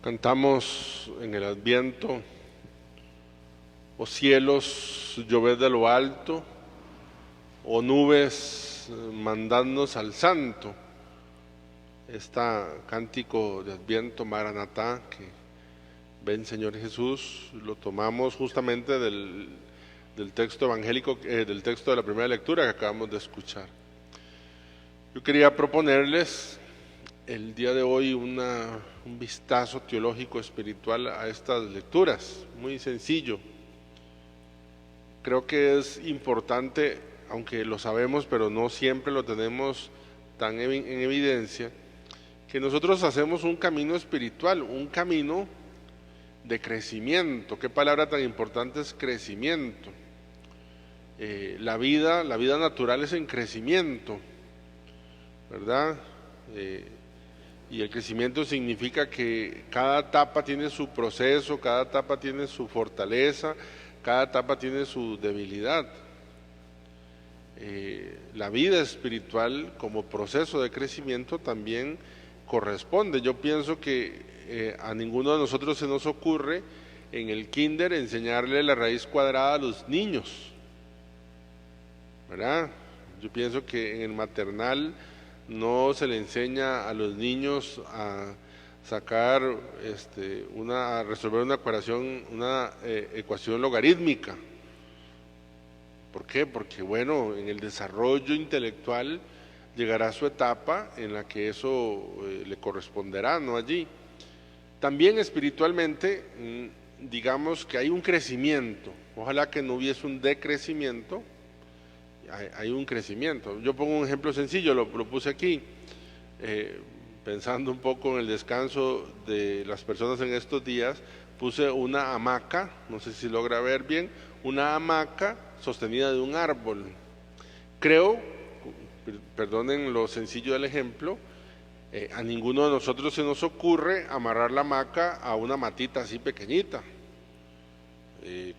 Cantamos en el Adviento: "Oh cielos, lloved de lo alto, oh nubes, mandadnos al Santo". Cántico de Adviento, Maranatá, que ven Señor Jesús, lo tomamos justamente del texto evangélico, del texto de la primera lectura que acabamos de escuchar. Yo quería proponerles el día de hoy un vistazo teológico espiritual a estas lecturas, muy sencillo. Creo que es importante, aunque lo sabemos, pero no siempre lo tenemos tan en evidencia, que nosotros hacemos un camino espiritual, un camino de crecimiento. ¿Qué palabra tan importante es crecimiento? La vida natural es en crecimiento, ¿verdad? Y el crecimiento significa que cada etapa tiene su proceso, cada etapa tiene su fortaleza, cada etapa tiene su debilidad. La vida espiritual como proceso de crecimiento también corresponde. Yo pienso que a ninguno de nosotros se nos ocurre en el kinder enseñarle la raíz cuadrada a los niños, ¿verdad? Yo pienso que en el maternal no se le enseña a los niños a sacar a resolver una ecuación logarítmica. ¿Por qué? Porque bueno, en el desarrollo intelectual llegará su etapa en la que eso le corresponderá, no allí. También espiritualmente, digamos que hay un crecimiento. Ojalá que no hubiese un decrecimiento. Hay un crecimiento. Yo pongo un ejemplo sencillo, lo puse aquí, pensando un poco en el descanso de las personas en estos días. Puse una hamaca, no sé si logra ver bien, una hamaca sostenida de un árbol. Creo, perdonen lo sencillo del ejemplo, a ninguno de nosotros se nos ocurre amarrar la hamaca a una matita así pequeñita.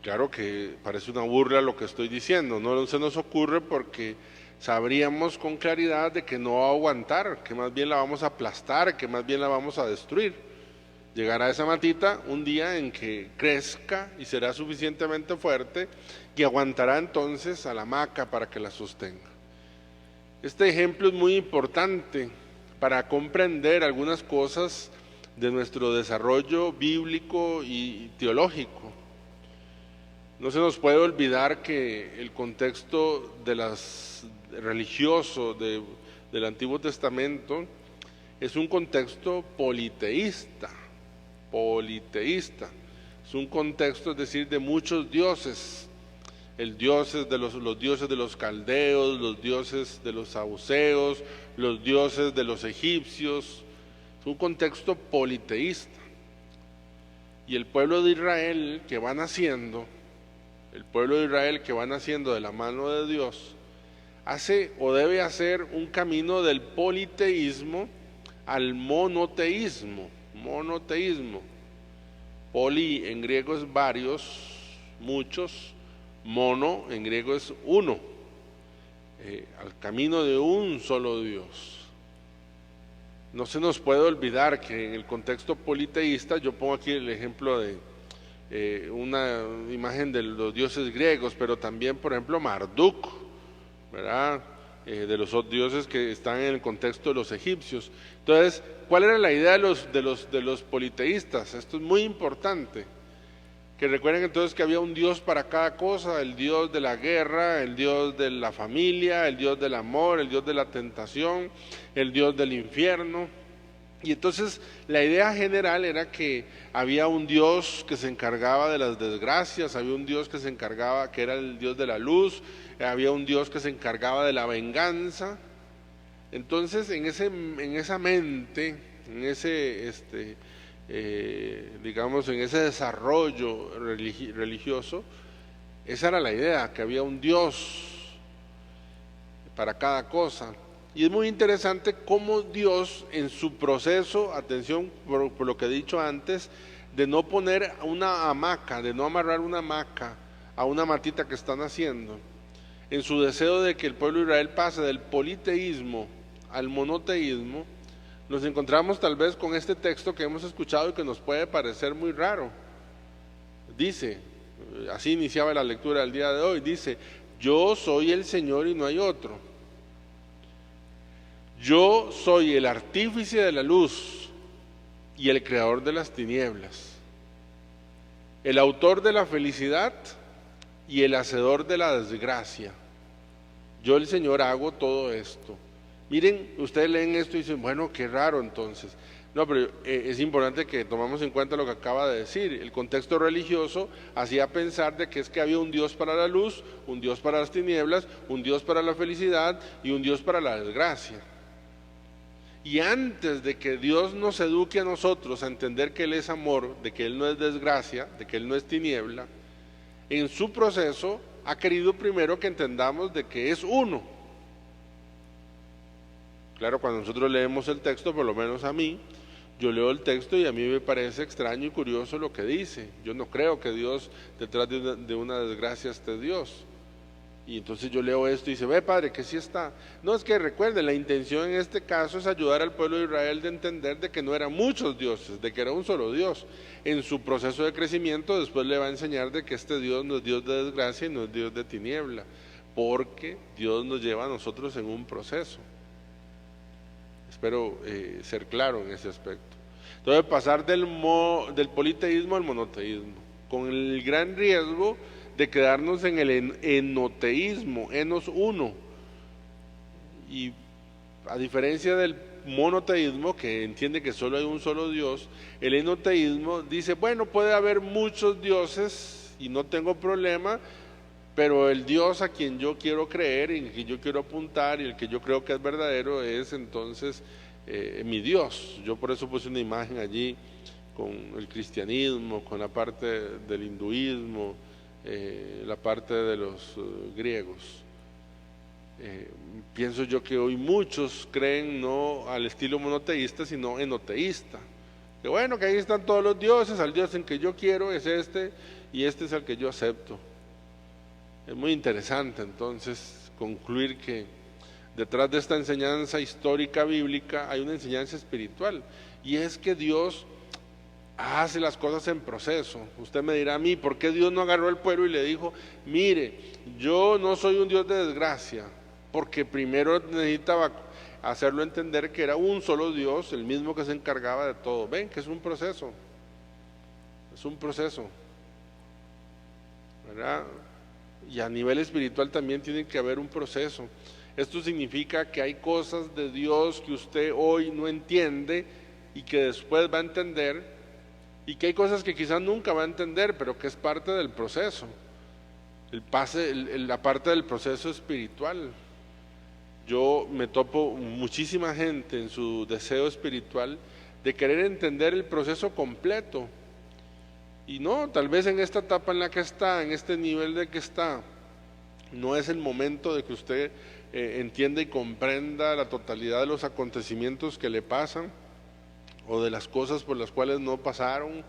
Claro que parece una burla lo que estoy diciendo, no se nos ocurre porque sabríamos con claridad de que no va a aguantar, que más bien la vamos a aplastar, que más bien la vamos a destruir. Llegará esa matita un día en que crezca y será suficientemente fuerte y aguantará entonces a la hamaca para que la sostenga. Este ejemplo es muy importante para comprender algunas cosas de nuestro desarrollo bíblico y teológico. No se nos puede olvidar que el contexto religioso del Antiguo Testamento es un contexto politeísta. Es un contexto, es decir, de muchos dioses. Los dioses de los caldeos, los dioses de los sabuceos, los dioses de los egipcios. Es un contexto politeísta. Y el pueblo de Israel que va naciendo de la mano de Dios, hace o debe hacer un camino del politeísmo al monoteísmo. Poli en griego es varios, muchos, mono en griego es uno, al camino de un solo Dios. No se nos puede olvidar que en el contexto politeísta, yo pongo aquí el ejemplo de una imagen de los dioses griegos, pero también, por ejemplo, Marduk, ¿verdad? De los dioses que están en el contexto de los egipcios. Entonces, ¿cuál era la idea de los politeístas? Esto es muy importante. Que recuerden entonces que había un Dios para cada cosa: el Dios de la guerra, el Dios de la familia, el Dios del amor, el Dios de la tentación, el Dios del infierno. Y entonces la idea general era que había un Dios que se encargaba de las desgracias, había un Dios que era el Dios de la luz, había un Dios que se encargaba de la venganza. Entonces en esa mente, en ese desarrollo religioso, esa era la idea, que había un Dios para cada cosa. Y es muy interesante cómo Dios en su proceso, atención por lo que he dicho antes, de no poner una hamaca, de no amarrar una hamaca a una matita que están haciendo, en su deseo de que el pueblo de Israel pase del politeísmo al monoteísmo, nos encontramos tal vez con este texto que hemos escuchado y que nos puede parecer muy raro. Dice, así iniciaba la lectura del día de hoy, dice: yo soy el Señor y no hay otro. Yo soy el artífice de la luz y el creador de las tinieblas, el autor de la felicidad y el hacedor de la desgracia. Yo, el Señor, hago todo esto. Miren, ustedes leen esto y dicen, bueno, qué raro entonces. No, pero es importante que tomemos en cuenta lo que acaba de decir. El contexto religioso hacía pensar de que es que había un Dios para la luz, un Dios para las tinieblas, un Dios para la felicidad y un Dios para la desgracia. Y antes de que Dios nos eduque a nosotros a entender que Él es amor, de que Él no es desgracia, de que Él no es tiniebla, en su proceso ha querido primero que entendamos de que es uno. Claro, cuando nosotros leemos el texto, por lo menos a mí, yo leo el texto y a mí me parece extraño y curioso lo que dice. Yo no creo que Dios, detrás de una desgracia, esté Dios. Y entonces yo leo esto y dice, ve padre, que sí está. No, es que recuerden, la intención en este caso es ayudar al pueblo de Israel de entender de que no eran muchos dioses, de que era un solo Dios. En su proceso de crecimiento después le va a enseñar de que este Dios no es Dios de desgracia y no es Dios de tiniebla, porque Dios nos lleva a nosotros en un proceso. Espero ser claro en ese aspecto. Entonces pasar del politeísmo al monoteísmo, con el gran riesgo de quedarnos en el enoteísmo, enos uno. Y a diferencia del monoteísmo, que entiende que solo hay un solo Dios, el enoteísmo dice, bueno, puede haber muchos dioses y no tengo problema, pero el Dios a quien yo quiero creer y en quien yo quiero apuntar y el que yo creo que es verdadero es entonces mi Dios. Yo por eso puse una imagen allí con el cristianismo, con la parte del hinduismo, la parte de los griegos. Pienso yo que hoy muchos creen no al estilo monoteísta, sino enoteísta. Que bueno, que ahí están todos los dioses, al Dios en que yo quiero es este y este es el que yo acepto. Es muy interesante entonces concluir que detrás de esta enseñanza histórica bíblica hay una enseñanza espiritual, y es que Dios hace las cosas en proceso. Usted me dirá a mí, ¿por qué Dios no agarró al pueblo y le dijo, mire, yo no soy un Dios de desgracia? Porque primero necesitaba hacerlo entender que era un solo Dios, el mismo que se encargaba de todo. Ven que es un proceso, ¿verdad? Y a nivel espiritual también tiene que haber un proceso. Esto significa que hay cosas de Dios que usted hoy no entiende y que después va a entender, y que hay cosas que quizás nunca va a entender, pero que es parte del proceso, la parte del proceso espiritual. Yo me topo muchísima gente en su deseo espiritual de querer entender el proceso completo, y no, tal vez en esta etapa en la que está, en este nivel de que está, no es el momento de que usted entienda y comprenda la totalidad de los acontecimientos que le pasan o de las cosas por las cuales no pasaron.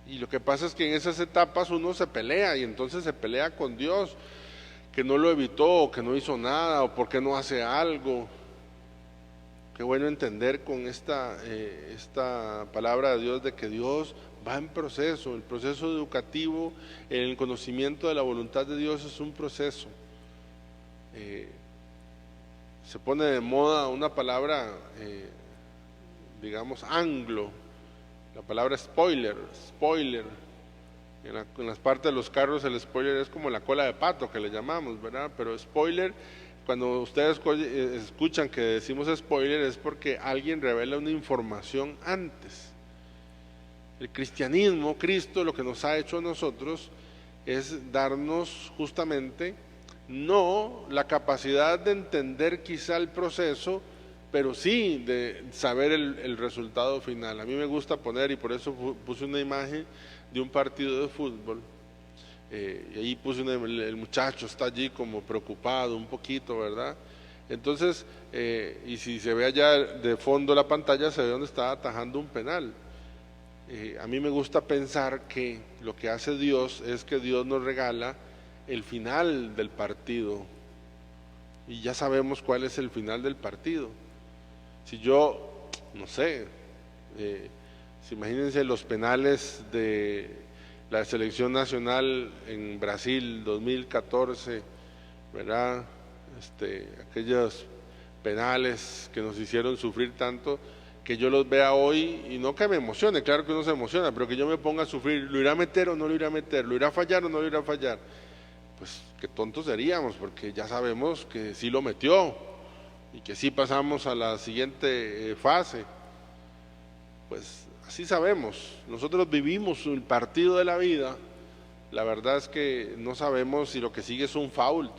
Y lo que pasa es que en esas etapas uno se pelea, y entonces se pelea con Dios, que no lo evitó, o que no hizo nada, o porque no hace algo. Qué bueno entender con esta palabra de Dios de que Dios va en proceso. El proceso educativo, el conocimiento de la voluntad de Dios es un proceso. Se pone de moda una palabra, digamos, anglo, la palabra spoiler. En las partes de los carros el spoiler es como la cola de pato que le llamamos, ¿verdad? Pero spoiler, cuando ustedes escuchan que decimos spoiler, es porque alguien revela una información antes. El cristianismo, Cristo, lo que nos ha hecho a nosotros es darnos justamente no la capacidad de entender quizá el proceso, pero sí de saber el resultado final. A mí me gusta poner, y por eso puse una imagen de un partido de fútbol, y ahí puse el muchacho está allí como preocupado un poquito, ¿verdad? Entonces, y si se ve allá de fondo la pantalla, se ve donde está atajando un penal. A mí me gusta pensar que lo que hace Dios es que Dios nos regala el final del partido, y ya sabemos cuál es el final del partido. Si yo no sé, imagínense los penales de la selección nacional en Brasil 2014, ¿verdad? Aquellos penales que nos hicieron sufrir tanto, que yo los vea hoy y no que me emocione, claro que uno se emociona, pero que yo me ponga a sufrir, ¿lo irá a meter o no lo irá a meter? ¿Lo irá a fallar o no lo irá a fallar? Pues qué tontos seríamos, porque ya sabemos que sí lo metió y que sí pasamos a la siguiente fase. Pues así sabemos, nosotros vivimos el partido de la vida. La verdad es que no sabemos si lo que sigue es un foul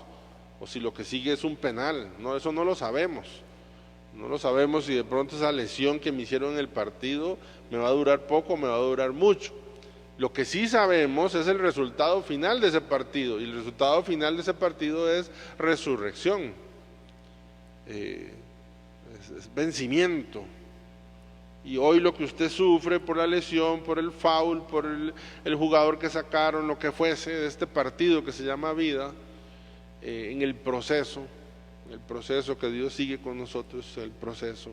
o si lo que sigue es un penal. No, eso no lo sabemos. No lo sabemos si de pronto esa lesión que me hicieron en el partido me va a durar poco o me va a durar mucho. Lo que sí sabemos es el resultado final de ese partido, y el resultado final de ese partido es resurrección, es vencimiento. Y hoy lo que usted sufre por la lesión, por el foul, por el jugador que sacaron, lo que fuese de este partido que se llama vida, en el proceso que Dios sigue con nosotros, el proceso,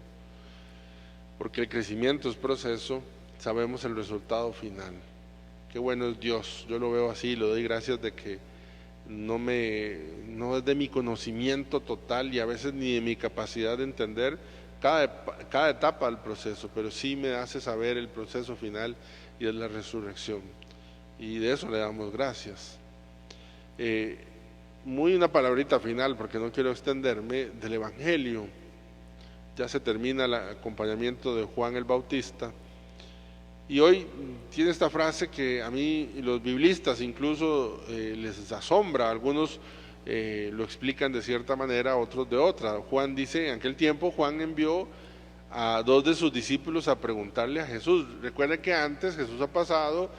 porque el crecimiento es proceso, sabemos el resultado final. Qué bueno es Dios, yo lo veo así, le doy gracias de que no es de mi conocimiento total y a veces ni de mi capacidad de entender cada etapa del proceso, pero sí me hace saber el proceso final, y es la resurrección, y de eso le damos gracias. Muy una palabrita final, porque no quiero extenderme, del Evangelio. Ya se termina el acompañamiento de Juan el Bautista, y hoy tiene esta frase que a mí y los biblistas incluso les asombra. Algunos lo explican de cierta manera, otros de otra. Juan dice, en aquel tiempo Juan envió a 2 de sus discípulos a preguntarle a Jesús. Recuerden que antes Jesús ha pasado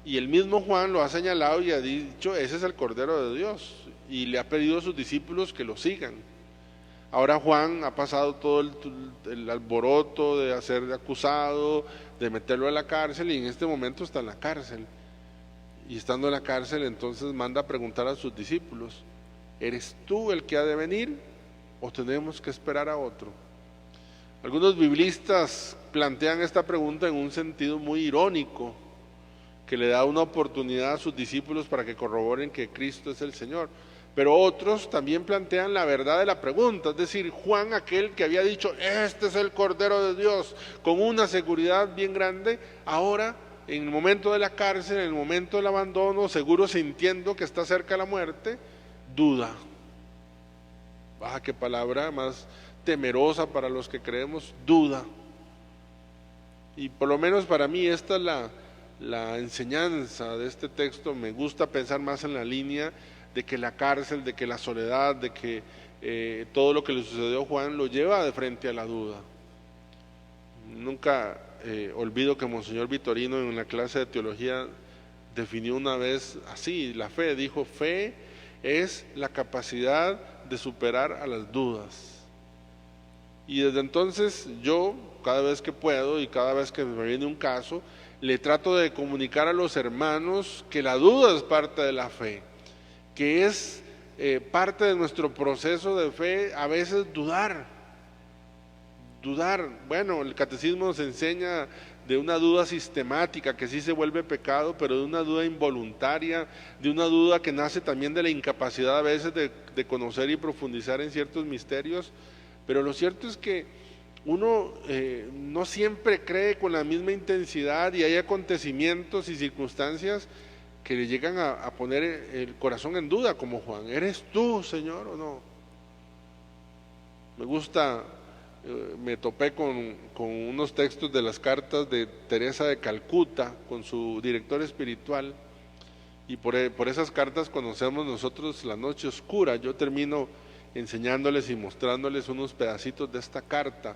y el mismo Juan lo ha señalado y ha dicho, ese es el Cordero de Dios, y le ha pedido a sus discípulos que lo sigan. Ahora Juan ha pasado todo el alboroto de ser acusado, de meterlo a la cárcel, y en este momento está en la cárcel. Y estando en la cárcel, entonces manda a preguntar a sus discípulos, ¿eres tú el que ha de venir o tenemos que esperar a otro? Algunos biblistas plantean esta pregunta en un sentido muy irónico, que le da una oportunidad a sus discípulos para que corroboren que Cristo es el Señor. Pero otros también plantean la verdad de la pregunta, es decir, Juan, aquel que había dicho, este es el Cordero de Dios, con una seguridad bien grande, ahora en el momento de la cárcel, en el momento del abandono, seguro sintiendo que está cerca la muerte, duda. Qué palabra más temerosa para los que creemos, duda. Y por lo menos para mí esta es la enseñanza de este texto. Me gusta pensar más en la línea de que la cárcel, de que la soledad, de que todo lo que le sucedió a Juan lo lleva de frente a la duda. Nunca olvido que Monseñor Vitorino en la clase de teología definió una vez así la fe. Dijo, fe es la capacidad de superar a las dudas. Y desde entonces yo, cada vez que puedo y cada vez que me viene un caso, le trato de comunicar a los hermanos que la duda es parte de la fe, que es parte de nuestro proceso de fe, a veces dudar. Bueno, el catecismo nos enseña de una duda sistemática que sí se vuelve pecado, pero de una duda involuntaria, de una duda que nace también de la incapacidad a veces de conocer y profundizar en ciertos misterios. Pero lo cierto es que uno no siempre cree con la misma intensidad, y hay acontecimientos y circunstancias que le llegan a poner el corazón en duda, como Juan. ¿Eres tú, Señor, o no? Me gusta, me topé con unos textos de las cartas de Teresa de Calcuta con su director espiritual, y por esas cartas conocemos nosotros la noche oscura. Yo termino enseñándoles y mostrándoles unos pedacitos de esta carta.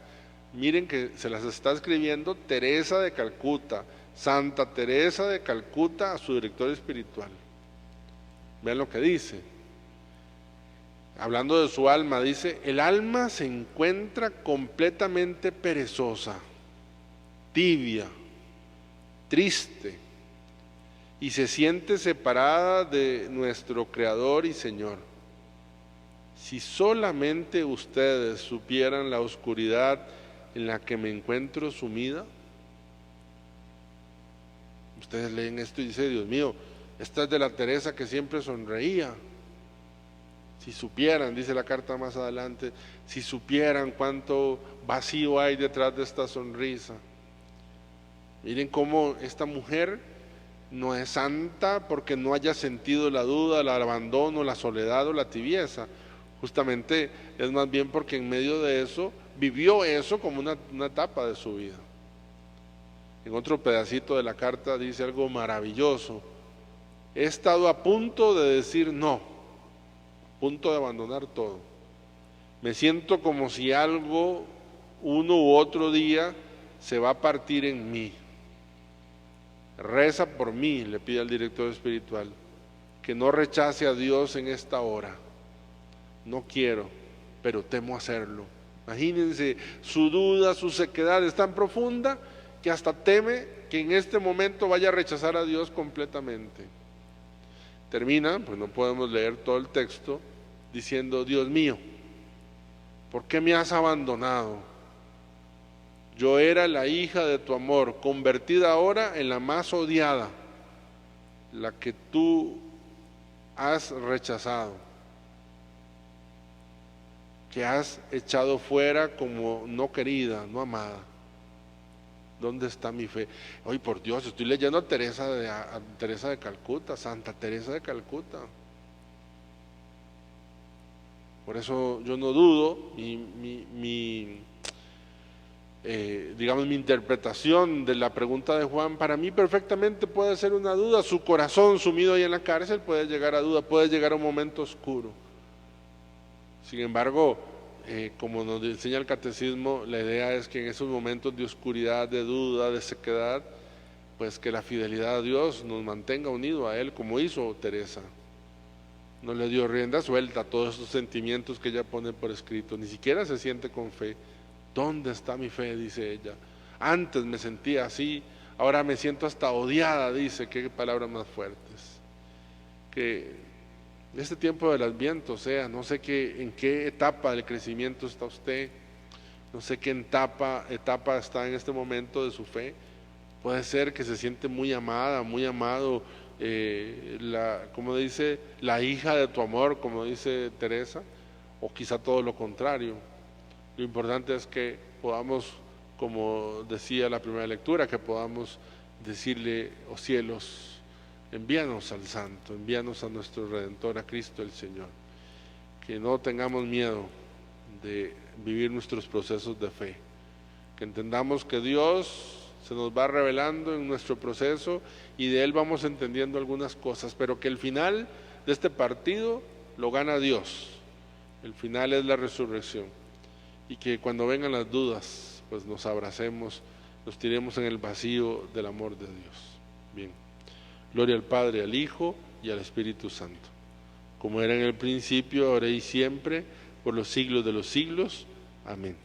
Miren que se las está escribiendo Teresa de Calcuta, Santa Teresa de Calcuta, a su director espiritual. Vean lo que dice. Hablando de su alma, dice, el alma se encuentra completamente perezosa, tibia, triste, y se siente separada de nuestro Creador y Señor. Si solamente ustedes supieran la oscuridad en la que me encuentro sumida? Ustedes leen esto y dicen, Dios mío, esta es de la Teresa que siempre sonreía. Si supieran, dice la carta más adelante, si supieran cuánto vacío hay detrás de esta sonrisa. Miren cómo esta mujer no es santa porque no haya sentido la duda, el abandono, la soledad o la tibieza. Justamente es más bien porque en medio de eso vivió eso como una etapa de su vida. En otro pedacito de la carta dice algo maravilloso: he estado a punto de decir no, a punto de abandonar todo. Me siento como si algo, uno u otro día, se va a partir en mí. Reza por mí, le pide al director espiritual, que no rechace a Dios en esta hora. No quiero, pero temo hacerlo. Imagínense, su duda, su sequedad es tan profunda que hasta teme que en este momento vaya a rechazar a Dios completamente. Termina, pues no podemos leer todo el texto, diciendo: Dios mío, ¿por qué me has abandonado? Yo era la hija de tu amor, convertida ahora en la más odiada, la que tú has rechazado, que has echado fuera como no querida, no amada. ¿Dónde está mi fe? Ay, por Dios, estoy leyendo a Teresa de Calcuta, Santa Teresa de Calcuta. Por eso yo no dudo, digamos, mi interpretación de la pregunta de Juan, para mí perfectamente puede ser una duda. Su corazón sumido ahí en la cárcel puede llegar a duda, puede llegar a un momento oscuro. Sin embargo, como nos enseña el catecismo, la idea es que en esos momentos de oscuridad, de duda, de sequedad, pues que la fidelidad a Dios nos mantenga unidos a Él, como hizo Teresa. No le dio rienda suelta a todos esos sentimientos que ella pone por escrito, ni siquiera se siente con fe. ¿Dónde está mi fe?, dice ella. Antes me sentía así, ahora me siento hasta odiada, dice. Qué palabras más fuertes. Que este tiempo del Adviento sea, no sé en qué etapa del crecimiento está usted, no sé qué etapa está en este momento de su fe. Puede ser que se siente muy amada, muy amado, como dice, la hija de tu amor, como dice Teresa, o quizá todo lo contrario. Lo importante es que podamos, como decía la primera lectura, que podamos decirle: oh cielos, envíanos al Santo, envíanos a nuestro Redentor, a Cristo el Señor. Que no tengamos miedo de vivir nuestros procesos de fe, que entendamos que Dios se nos va revelando en nuestro proceso y de Él vamos entendiendo algunas cosas, pero que el final de este partido lo gana Dios. El final es la resurrección, y que cuando vengan las dudas, pues nos abracemos, nos tiremos en el vacío del amor de Dios. Bien. Gloria al Padre, al Hijo y al Espíritu Santo, como era en el principio, ahora y siempre, por los siglos de los siglos. Amén.